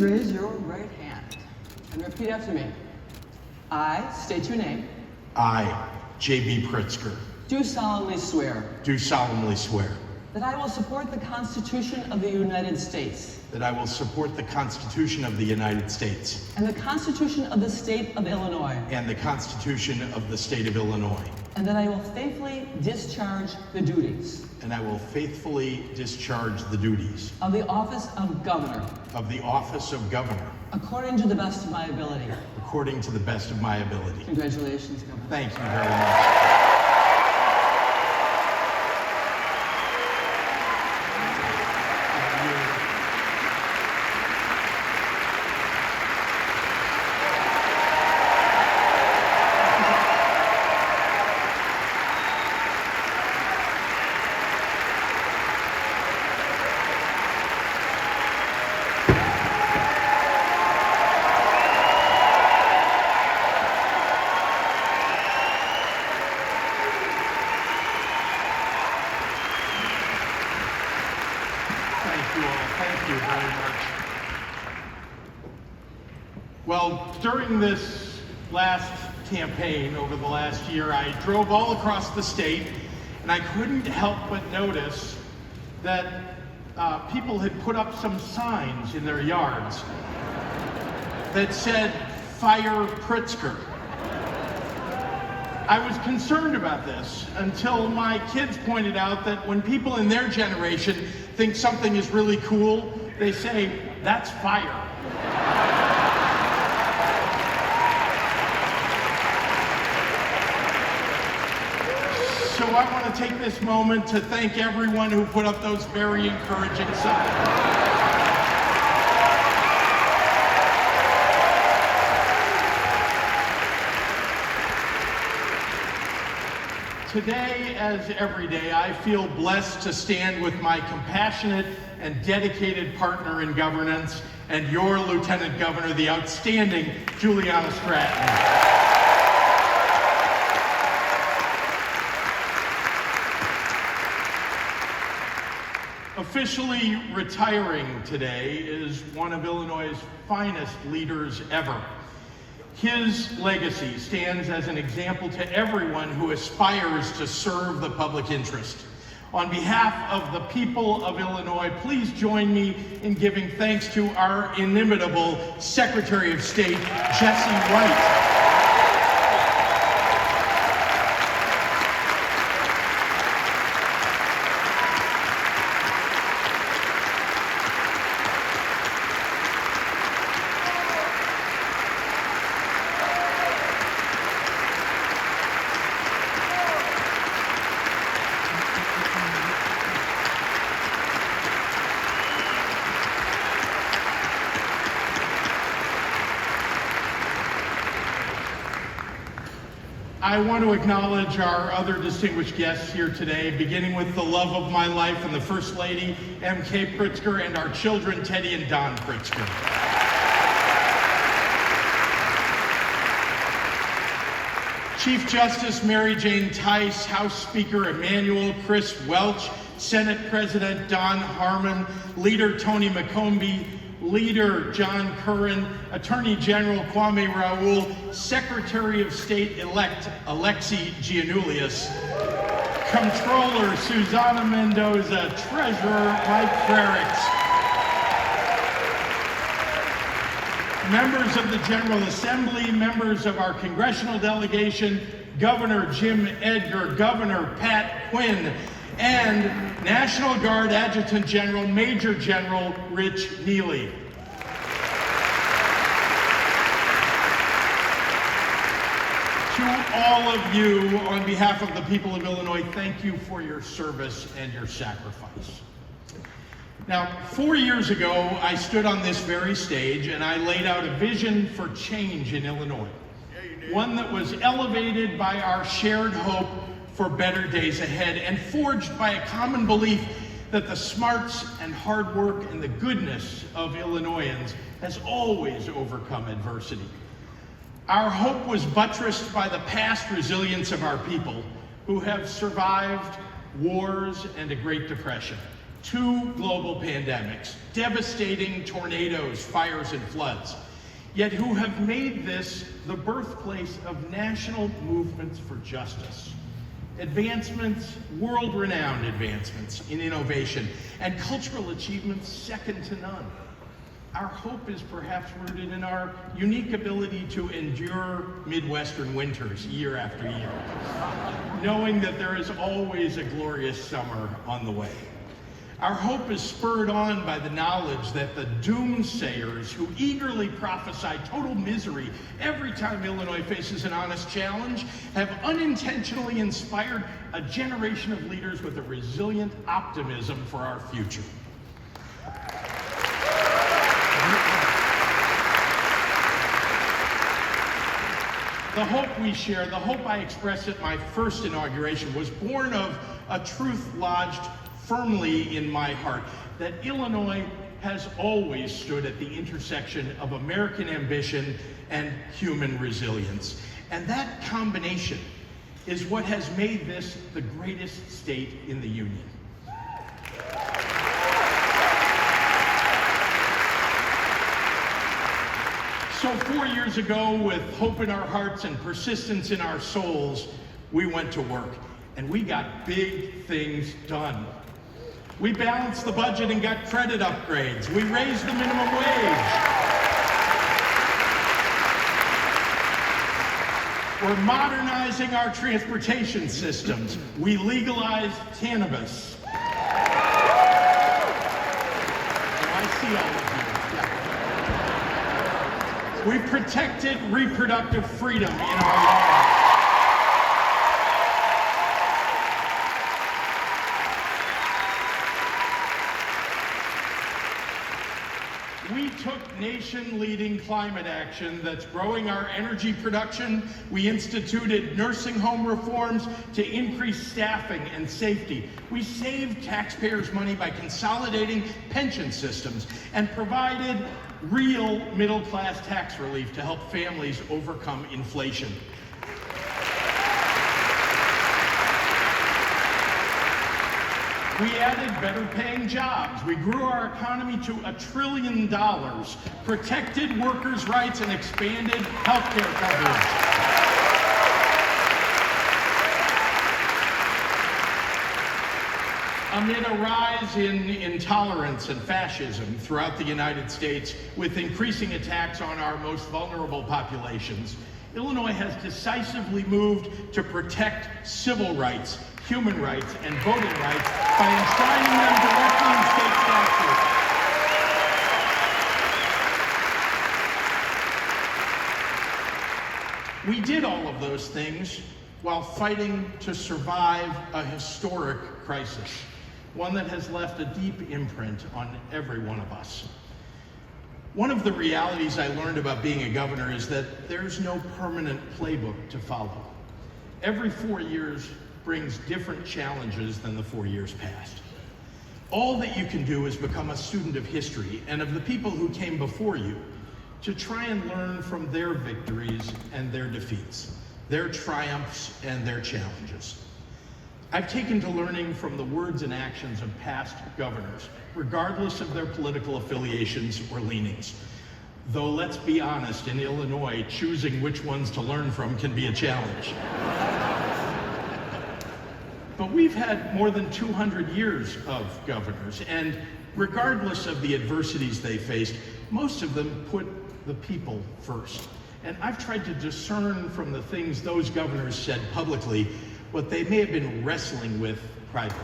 raise your right hand and repeat after me. I state your name. I, J.B. Pritzker, Do solemnly swear do solemnly swear that I will support the Constitution of the United States that I will support the Constitution of the United States and the Constitution of the State of Illinois, and the Constitution of the State of Illinois, and that I will faithfully discharge the duties and I will faithfully discharge the duties of the office of Governor of the office of Governor according to the best of my ability. according to the best of my ability. Congratulations, Governor. Thank you very much. Thank you very much. Well, during this last campaign over the last year, I drove all across the state, and I couldn't help but notice that people had put up some signs in their yards that said, "Fire Pritzker." I was concerned about this until my kids pointed out that when people in their generation think something is really cool, they say, "That's fire." So I want to take this moment to thank everyone who put up those very encouraging signs. Today, as every day, I feel blessed to stand with my compassionate and dedicated partner in governance and your Lieutenant Governor, the outstanding Juliana Stratton. Officially retiring today is one of Illinois' finest leaders ever. His legacy stands as an example to everyone who aspires to serve the public interest. On behalf of the people of Illinois, please join me in giving thanks to our inimitable Secretary of State, Jesse White. I want to acknowledge our other distinguished guests here today, beginning with the love of my life and the First Lady, M.K. Pritzker, and our children, Teddy and Don Pritzker. Chief Justice Mary Jane Tice, House Speaker Emanuel Chris Welch, Senate President Don Harmon, Leader Tony McCombie, Leader John Curran, Attorney General Kwame Raoul, Secretary of State-elect Alexi Giannoulias, Comptroller Susana Mendoza, Treasurer Mike Frericks, members of the General Assembly, members of our congressional delegation, Governor Jim Edgar, Governor Pat Quinn, and National Guard Adjutant General Major General Rich Neely. To all of you, on behalf of the people of Illinois, thank you for your service and your sacrifice. Now, 4 years ago, I stood on this very stage and I laid out a vision for change in Illinois. One that was elevated by our shared hope for better days ahead and forged by a common belief that the smarts and hard work and the goodness of Illinoisans has always overcome adversity. Our hope was buttressed by the past resilience of our people who have survived wars and a Great Depression. 2 global pandemics, devastating tornadoes, fires, and floods, yet who have made this the birthplace of national movements for justice. Advancements, world-renowned advancements in innovation, and cultural achievements second to none. Our hope is perhaps rooted in our unique ability to endure Midwestern winters year after year, knowing that there is always a glorious summer on the way. Our hope is spurred on by the knowledge that the doomsayers who eagerly prophesy total misery every time Illinois faces an honest challenge have unintentionally inspired a generation of leaders with a resilient optimism for our future. The hope we share, the hope I expressed at my first inauguration, was born of a truth lodged firmly in my heart, that Illinois has always stood at the intersection of American ambition and human resilience. And that combination is what has made this the greatest state in the Union. So 4 years ago, with hope in our hearts and persistence in our souls, we went to work, and we got big things done. We balanced the budget and got credit upgrades. We raised the minimum wage. We're modernizing our transportation systems. We legalized cannabis. And I see all of you. We protected reproductive freedom in our laws. We took nation-leading climate action that's growing our energy production. We instituted nursing home reforms to increase staffing and safety. We saved taxpayers' money by consolidating pension systems and provided real middle-class tax relief to help families overcome inflation. We added better-paying jobs. We grew our economy to $1 trillion, protected workers' rights, and expanded health care coverage. Amid a rise in intolerance and fascism throughout the United States, with increasing attacks on our most vulnerable populations, Illinois has decisively moved to protect civil rights, human rights, and voting rights by enshrining them directly in state statute. We did all of those things while fighting to survive a historic crisis, one that has left a deep imprint on every one of us. One of the realities I learned about being a governor is that there's no permanent playbook to follow. Every 4 years brings different challenges than the 4 years past. All that you can do is become a student of history and of the people who came before you, to try and learn from their victories and their defeats, their triumphs and their challenges. I've taken to learning from the words and actions of past governors, regardless of their political affiliations or leanings. Though let's be honest, in Illinois, choosing which ones to learn from can be a challenge. But we've had more than 200 years of governors, and regardless of the adversities they faced, most of them put the people first. And I've tried to discern from the things those governors said publicly what they may have been wrestling with privately.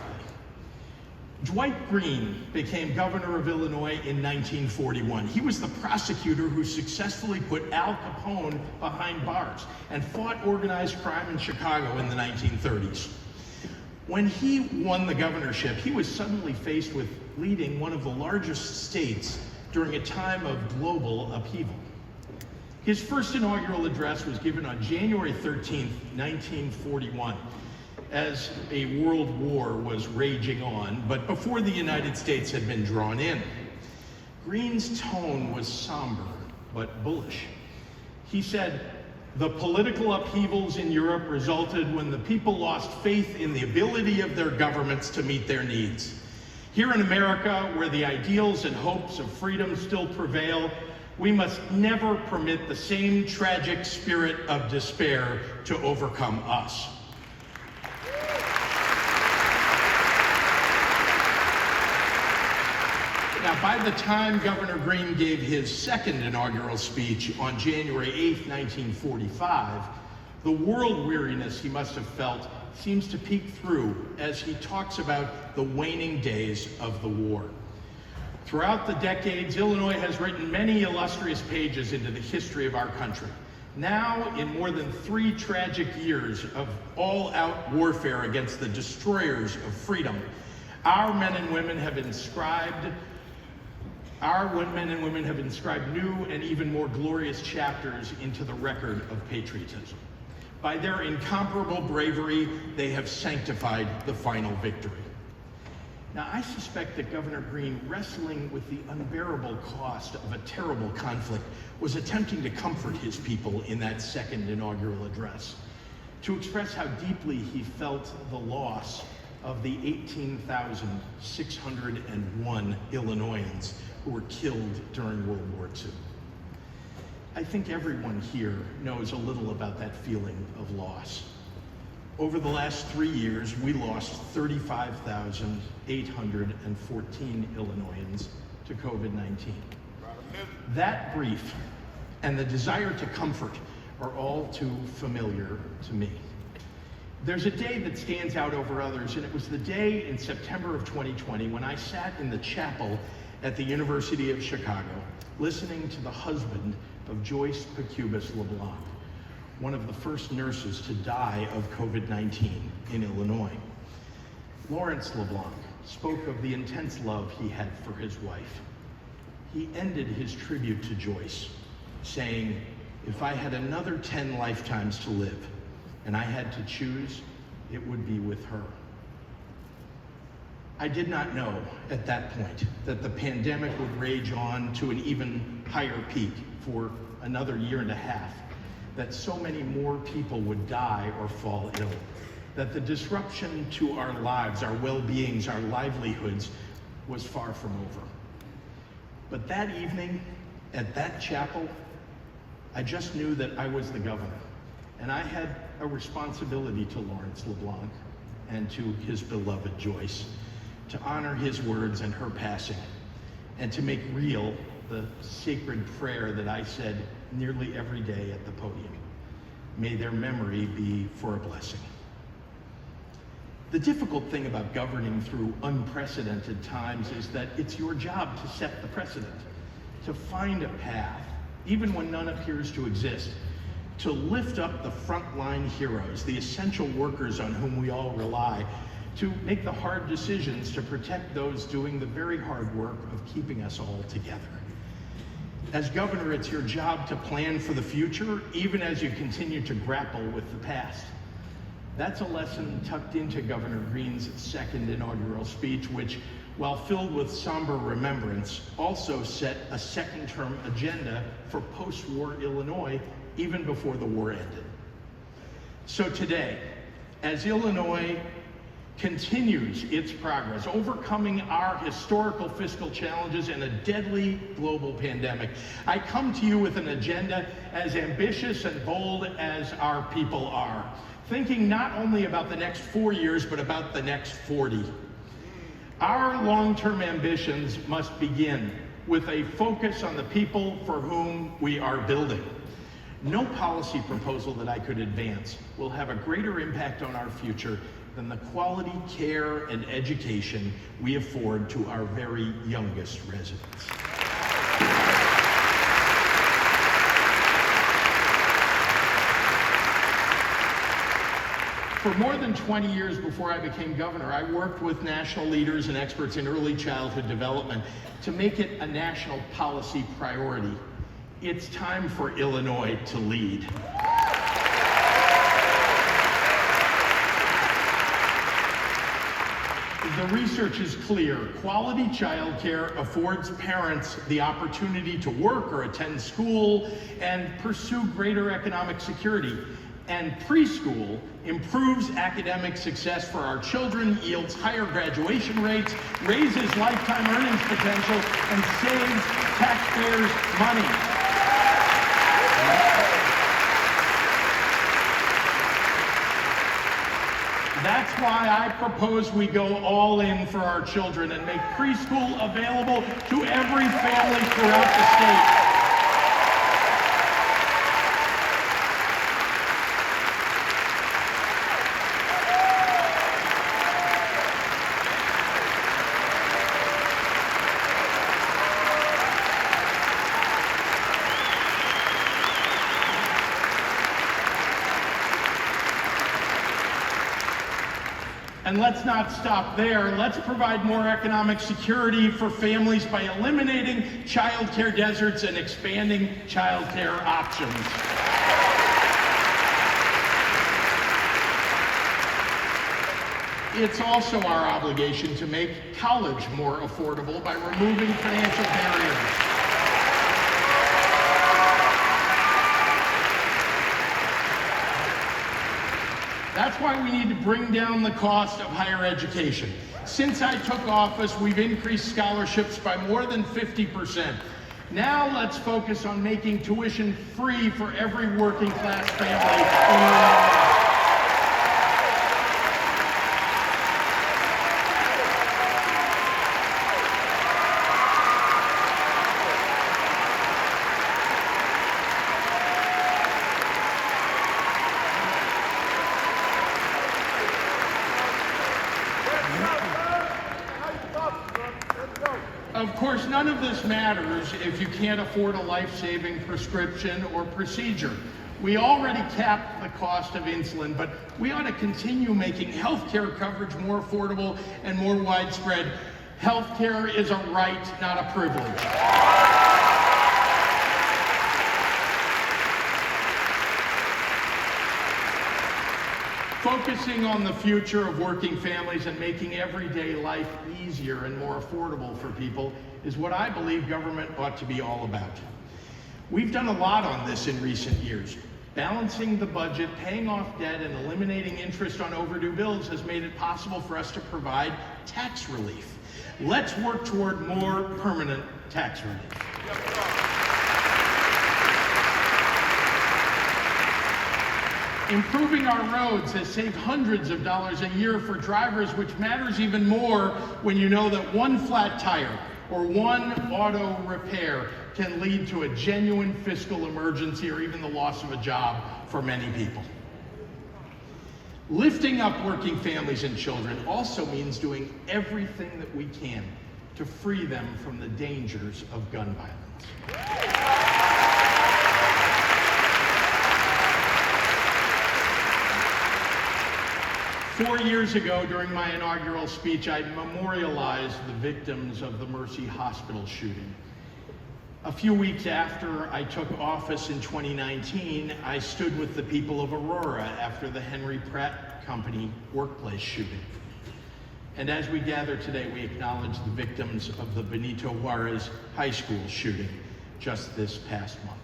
Dwight Green became governor of Illinois in 1941. He was the prosecutor who successfully put Al Capone behind bars and fought organized crime in Chicago in the 1930s. When he won the governorship, he was suddenly faced with leading one of the largest states during a time of global upheaval. His first inaugural address was given on January 13th, 1941, as a world war was raging on, but before the United States had been drawn in. Green's tone was somber, but bullish. He said, "The political upheavals in Europe resulted when the people lost faith in the ability of their governments to meet their needs." Here in America, where the ideals and hopes of freedom still prevail, we must never permit the same tragic spirit of despair to overcome us. Now, by the time Governor Green gave his second inaugural speech on January 8, 1945, the world weariness he must have felt seems to peek through as he talks about the waning days of the war. Throughout the decades, Illinois has written many illustrious pages into the history of our country. Now, in more than 3 tragic years of all-out warfare against the destroyers of freedom, our men and women have inscribed new and even more glorious chapters into the record of patriotism. By their incomparable bravery, they have sanctified the final victory. Now, I suspect that Governor Green, wrestling with the unbearable cost of a terrible conflict, was attempting to comfort his people in that second inaugural address, to express how deeply he felt the loss of the 18,601 Illinoisans who were killed during World War II. I think everyone here knows a little about that feeling of loss. Over the last 3 years, we lost 35,814 Illinoisans to COVID-19. That grief and the desire to comfort are all too familiar to me. There's a day that stands out over others, and it was the day in September of 2020 when I sat in the chapel at the University of Chicago, listening to the husband of Joyce Pecubus LeBlanc, one of the first nurses to die of COVID-19 in Illinois. Lawrence LeBlanc spoke of the intense love he had for his wife. He ended his tribute to Joyce, saying, "If I had another 10 lifetimes to live, and I had to choose, it would be with her." I did not know at that point that the pandemic would rage on to an even higher peak for another year and a half, that so many more people would die or fall ill, that the disruption to our lives, our well-beings, our livelihoods was far from over. But that evening, at that chapel, I just knew that I was the governor, and I had a responsibility to Lawrence LeBlanc and to his beloved Joyce to honor his words and her passing, and to make real the sacred prayer that I said nearly every day at the podium. May their memory be for a blessing. The difficult thing about governing through unprecedented times is that it's your job to set the precedent, to find a path, even when none appears to exist, to lift up the frontline heroes, the essential workers on whom we all rely, to make the hard decisions to protect those doing the very hard work of keeping us all together. As governor, it's your job to plan for the future, even as you continue to grapple with the past. That's a lesson tucked into Governor Green's second inaugural speech, which, while filled with somber remembrance, also set a second-term agenda for post-war Illinois, even before the war ended. So today, as Illinois continues its progress, overcoming our historical fiscal challenges and a deadly global pandemic, I come to you with an agenda as ambitious and bold as our people are, thinking not only about the next 4 years, but about the next 40. Our long-term ambitions must begin with a focus on the people for whom we are building. No policy proposal that I could advance will have a greater impact on our future than the quality care and education we afford to our very youngest residents. For more than 20 years before I became governor, I worked with national leaders and experts in early childhood development to make it a national policy priority. It's time for Illinois to lead. The research is clear. Quality childcare affords parents the opportunity to work or attend school and pursue greater economic security. and preschool improves academic success for our children, yields higher graduation rates, raises lifetime earnings potential, and saves taxpayers money. That's why I propose we go all in for our children and make preschool available to every family throughout the state. And let's not stop there. Let's provide more economic security for families by eliminating child care deserts and expanding child care options. It's also our obligation to make college more affordable by removing financial barriers. That's why we need to bring down the cost of higher education. Since I took office, we've increased scholarships by more than 50%. Now let's focus on making tuition free for every working class family in Illinois. Of course, none of this matters if you can't afford a life-saving prescription or procedure. We already capped the cost of insulin, but we ought to continue making health care coverage more affordable and more widespread. Health care is a right, not a privilege. Focusing on the future of working families and making everyday life easier and more affordable for people is what I believe government ought to be all about. We've done a lot on this in recent years. Balancing the budget, paying off debt, and eliminating interest on overdue bills has made it possible for us to provide tax relief. Let's work toward more permanent tax relief. Improving our roads has saved hundreds of dollars a year for drivers, which matters even more when you know that one flat tire or one auto repair can lead to a genuine fiscal emergency or even the loss of a job for many people. Lifting up working families and children also means doing everything that we can to free them from the dangers of gun violence. 4 years ago, during my inaugural speech, I memorialized the victims of the Mercy Hospital shooting. A few weeks after I took office in 2019, I stood with the people of Aurora after the Henry Pratt Company workplace shooting. And as we gather today, we acknowledge the victims of the Benito Juarez High School shooting just this past month.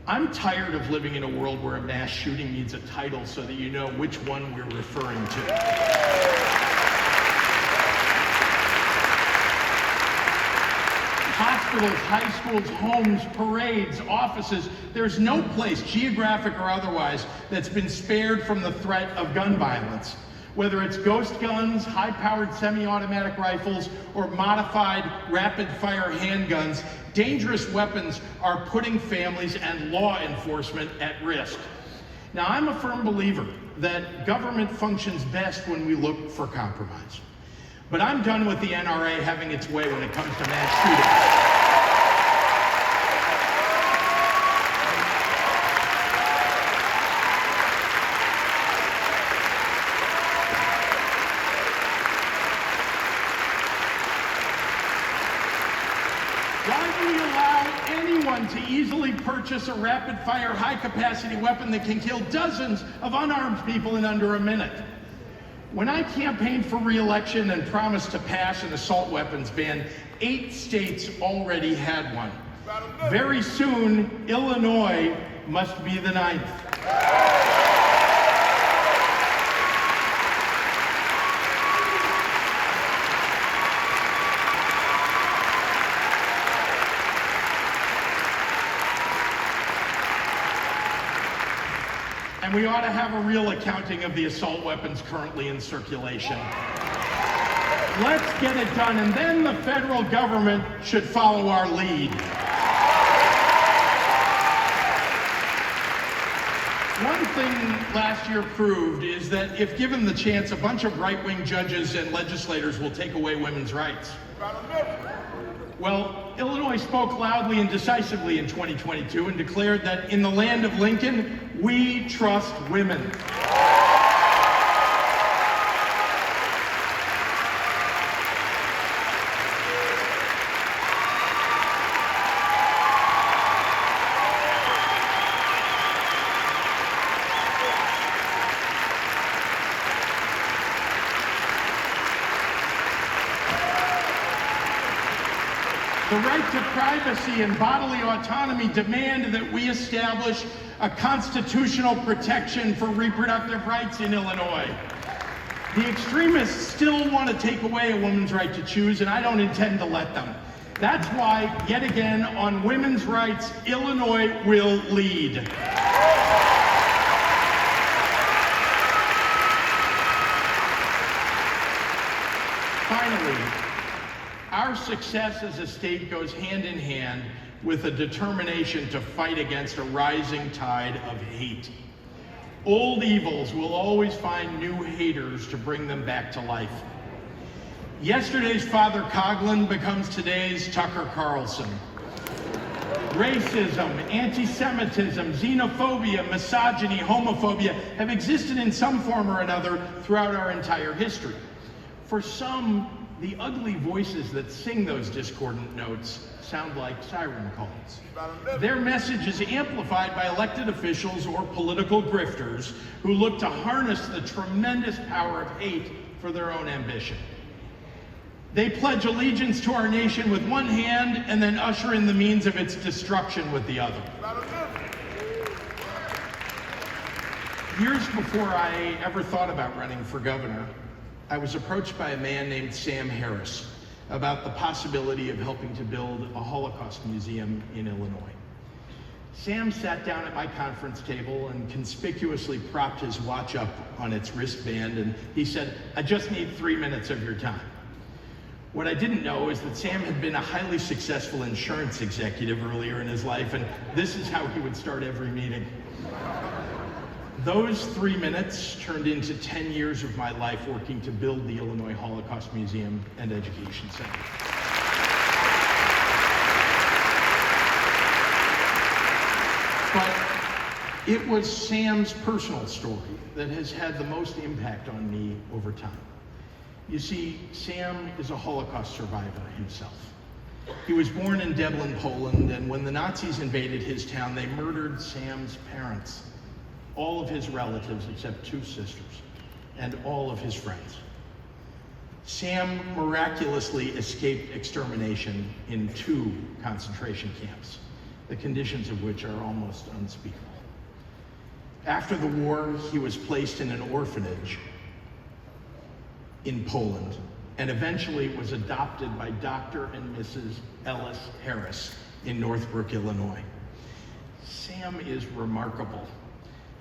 I'm tired of living in a world where a mass shooting needs a title so that you know which one we're referring to. Hospitals, high schools, homes, parades, offices, there's no place, geographic or otherwise, that's been spared from the threat of gun violence. Whether it's ghost guns, high-powered semi-automatic rifles, or modified rapid-fire handguns, dangerous weapons are putting families and law enforcement at risk. Now, I'm a firm believer that government functions best when we look for compromise. But I'm done with the NRA having its way when it comes to mass shootings. Why do we allow anyone to easily purchase a rapid-fire, high-capacity weapon that can kill dozens of unarmed people in under a minute? When I campaigned for re-election and promised to pass an assault weapons ban, 8 states already had one. Very soon, Illinois must be the 9th. And we ought to have a real accounting of the assault weapons currently in circulation. Let's get it done, and then the federal government should follow our lead. One thing last year proved is that if given the chance, a bunch of right-wing judges and legislators will take away women's rights. Well, Illinois spoke loudly and decisively in 2022 and declared that in the land of Lincoln, we trust women. The right to privacy and bodily autonomy demand that we establish a constitutional protection for reproductive rights in Illinois. The extremists still want to take away a woman's right to choose, and I don't intend to let them. That's why, yet again, on women's rights, Illinois will lead. Finally, our success as a state goes hand in hand with a determination to fight against a rising tide of hate. Old evils will always find new haters to bring them back to life. Yesterday's Father Coughlin becomes today's Tucker Carlson. Racism, anti-Semitism, xenophobia, misogyny, homophobia have existed in some form or another throughout our entire history. For some, the ugly voices that sing those discordant notes sound like siren calls. Their message is amplified by elected officials or political grifters who look to harness the tremendous power of hate for their own ambition. They pledge allegiance to our nation with one hand and then usher in the means of its destruction with the other. Years before I ever thought about running for governor, I was approached by a man named Sam Harris about the possibility of helping to build a Holocaust museum in Illinois. Sam sat down at my conference table and conspicuously propped his watch up on its wristband, and he said, "I just need 3 minutes of your time." What I didn't know is that Sam had been a highly successful insurance executive earlier in his life, and this is how he would start every meeting. Those 3 minutes turned into 10 years of my life working to build the Illinois Holocaust Museum and Education Center. But it was Sam's personal story that has had the most impact on me over time. You see, Sam is a Holocaust survivor himself. He was born in Deblin, Poland, and when the Nazis invaded his town, they murdered Sam's parents, all of his relatives except 2 sisters, and all of his friends. Sam miraculously escaped extermination in 2 concentration camps, the conditions of which are almost unspeakable. After the war, he was placed in an orphanage in Poland, and eventually was adopted by Dr. and Mrs. Ellis Harris in Northbrook, Illinois. Sam is remarkable.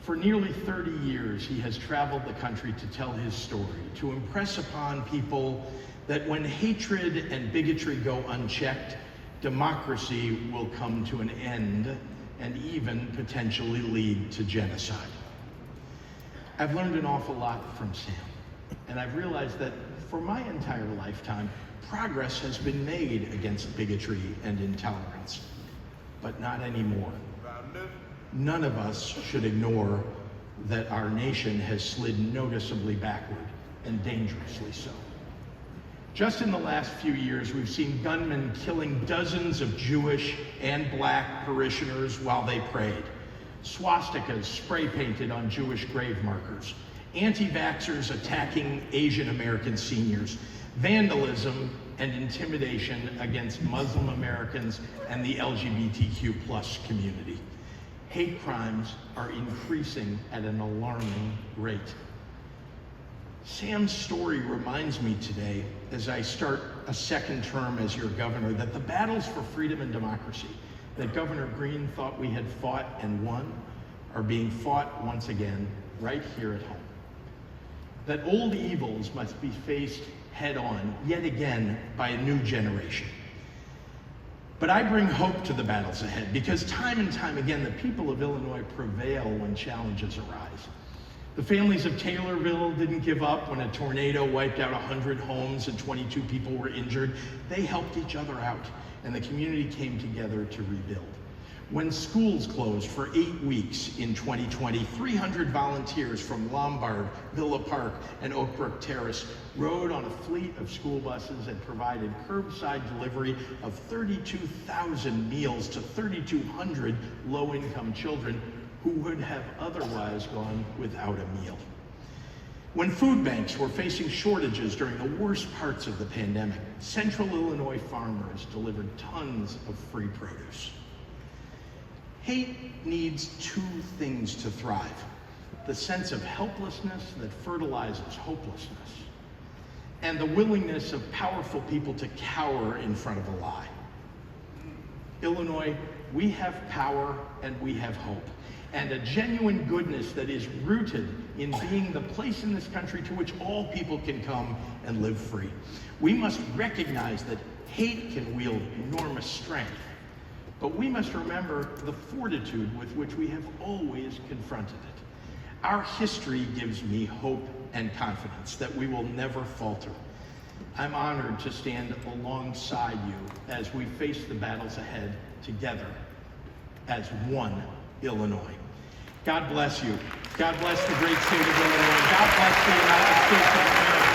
For nearly 30 years, he has traveled the country to tell his story, to impress upon people that when hatred and bigotry go unchecked, democracy will come to an end and even potentially lead to genocide. I've learned an awful lot from Sam, and I've realized that for my entire lifetime, progress has been made against bigotry and intolerance, but not anymore. None of us should ignore that our nation has slid noticeably backward, and dangerously so. Just in the last few years, we've seen gunmen killing dozens of Jewish and Black parishioners while they prayed, swastikas spray painted on Jewish grave markers, anti-vaxxers attacking Asian American seniors, vandalism and intimidation against Muslim Americans and the LGBTQ+ community. hate crimes are increasing at an alarming rate. Sam's story reminds me today, as I start a second term as your governor, that the battles for freedom and democracy that Governor Green thought we had fought and won are being fought once again right here at home. That old evils must be faced head on yet again by a new generation. But I bring hope to the battles ahead because time and time again, the people of Illinois prevail when challenges arise. The families of Taylorville didn't give up when a tornado wiped out 100 homes and 22 people were injured. They helped each other out, and the community came together to rebuild. When schools closed for 8 weeks in 2020, 300 volunteers from Lombard, Villa Park, and Oak Brook Terrace rode on a fleet of school buses and provided curbside delivery of 32,000 meals to 3,200 low-income children who would have otherwise gone without a meal. When food banks were facing shortages during the worst parts of the pandemic, Central Illinois farmers delivered tons of free produce. Hate needs two things to thrive: the sense of helplessness that fertilizes hopelessness, and the willingness of powerful people to cower in front of a lie. Illinois, we have power and we have hope, and a genuine goodness that is rooted in being the place in this country to which all people can come and live free. We must recognize that hate can wield enormous strength, but we must remember the fortitude with which we have always confronted it. Our history gives me hope and confidence that we will never falter. I'm honored to stand alongside you as we face the battles ahead together as one Illinois. God bless you. God bless the great state of Illinois. God bless the United States of America.